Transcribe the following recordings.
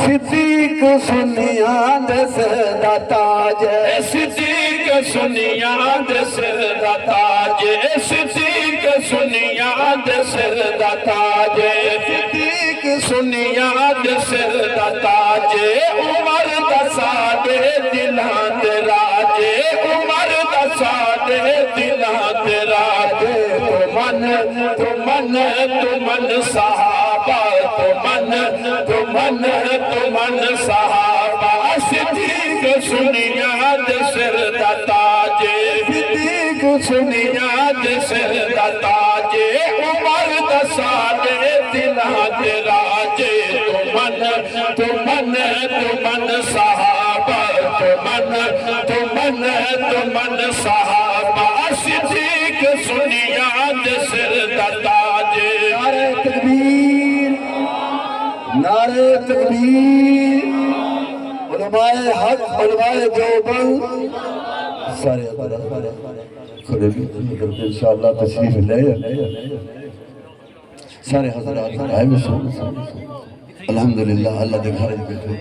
सिद्दीक सुनिया दस दाताज सिद्दीक सुनिया दस दाताज सिद्दीक सुनिया दस दाताज सिद्दीक सुनिया दस दाताज उमर दसा दे दिलां ते राजे उमर दसा दे दिलां ते राजे तुमन सहाबा तुमन सहाबा सिद्दीक सुनिया सिर दाताजे सिद्दीक सुनिया सिर दाताजे उमर दसा दे दिलां ते राजे तुमन सहाबा तुमन सहाबा सिद्दीक सुनिया सिर दाताजे नारे तकबीर नारे तकबीर उलमाए हक उलमाए देवबंद सारे खड़े इंशाअल्लाह तशरीफ ले सारे हजरात आए अल्हम्दुलिल्लाह अल्लाह दे घर बैठे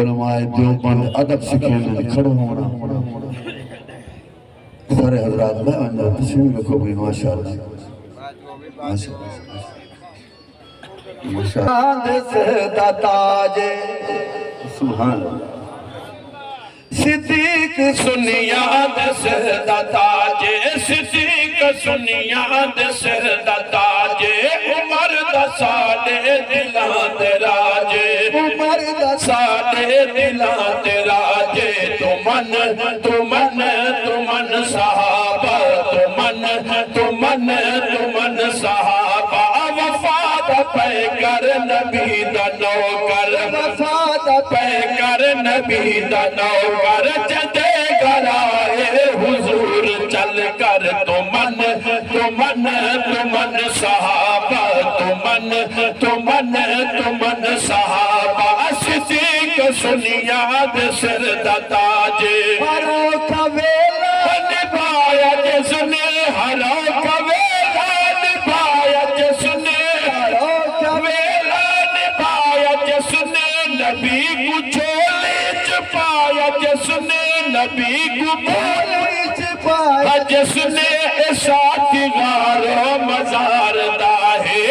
उलमाए देवबंद अदब सीखे खड़े होना सारे हजरात में तशरीफ रखो भाई माशाअल्लाह दाताजे सुभान सिद्दीक सुनिया दस दाताजे सिद्दीक सुनिया दस दाताजे उमर दसा दे दिलां ते राजे उमर दसा दे दिलां ते राजे तुमन सहाबा तुमन सहाबा वफाद पे कर नबी दा नौकर वफाद पे कर नबी दा नौकर जदे गराए हुजूर चल कर तुमन सहाबा तुमन सहाबा सिद्दीक सुनिया सिर दाताजे हरो कवेला निभाया जिसने हरो कवेला निभाया जिसने हरो कवेला निभाया जिसने नबी को झोले च पाया जिसने नबी को झोले च पाया जिसने साथी गारो मजार दा है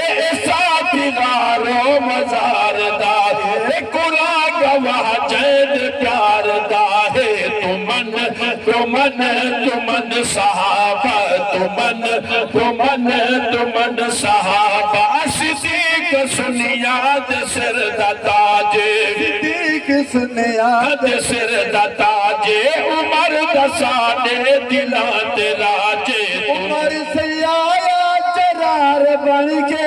साथी गारो मजार दा है कुरा गवाह जैद प्यार दा है तुमन सहाबा तुमन सहाबा सिद्दीक सुनिया सिर दाताजे सिद्दीक सुनिया सिर दाताजे उमर दसा दे दिलां ते राजे उमर से आया जरार बन के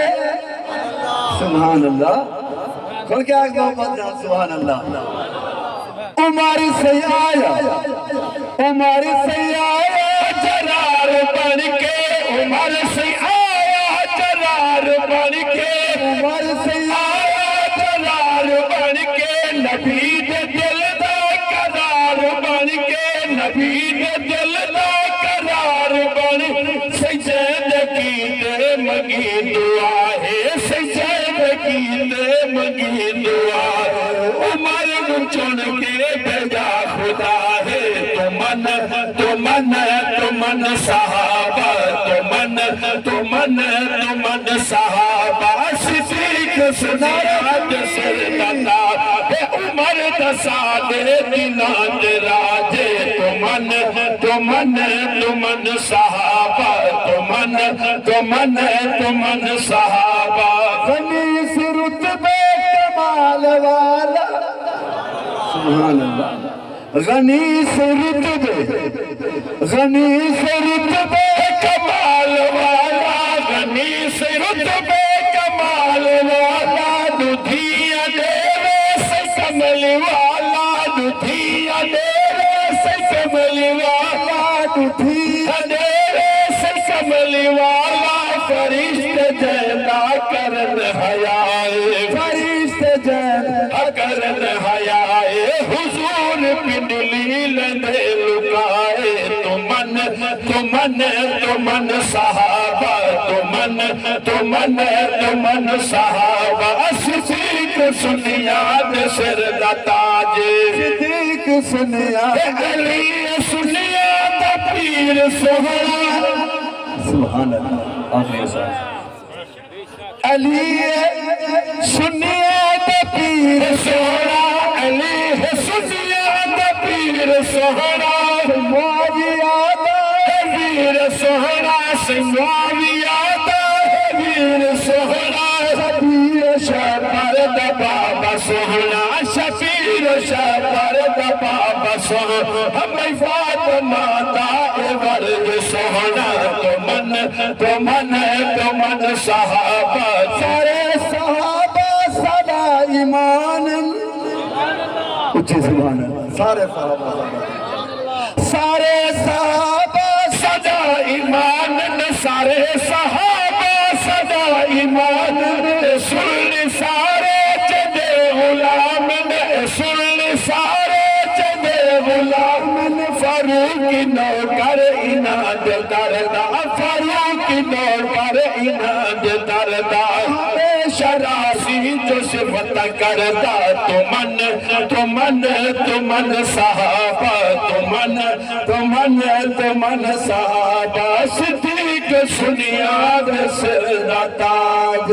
सुभान अल्लाह खोल के आग मोहम्मद सुभान अल्लाह उमर से आया जरार बन के उमर से आया जरार बन के उमर से आया जरार बन के नबी दे दिल दा करार बन के नबी दे दिल दा करार बन सजद की दे मगी दुआ है सजद की दे मगी दुआ उमर को चुन के भेजा खुदा है तुमन सहाबा तुमन सहाबा सिद्दीक सुनिया सिर दाताजे उमर दसा दे दिलां ते राजे तुमन सहाबा तुमन सहाबा गनी से रुतबे कमाल वाला सुभान अल्लाह गनी से रुतबे कमाल वाला गनी से रुतबे कमाल वाला दुधिया देवे से कमल वाला दुधिया देवे से कमल वाला दुधिया देवे से कमल वाला फरिश्ते जैदा करन हयाए फरिश्ते जैदा करन हयाए हुजूर पिंडली लंदे लुकाए तुमन तुमन सहाबा तुमन सहाबा सिद्दीक सुनिया दे सिर दा ताज सिद्दीक सुनिया अली सुनिया दा पीर सोहरा सुभान अल्लाह आखिरी साहब अली सुनिया दा पीर सोहरा अली सुनिया दा पीर सोहरा मुआविया दा वीर सोहरा मुआविया दा वीर सोहरा शबीर शबर दा बाबा सोहरा शबीर शबर दा बाबा सोहरा हमें फातिमा दा वर्ग सोहरा तुमन सहाबा सारे सहाबा सदा ईमान उच्च जुबान सारे सहाबा सदा ईमान सारे सहाबा सदा ईमान सुन सारे चंदे गुलाम सुन सारे चंदे गुलाम फारूक नौकर इना दिल दरदा फारूक नौकर इना दिल दरदा शरासी जो सिफत करदा तुमन सहाबा तुमन सहाबा सिद्दीक सुनिया दे सिर दा ताज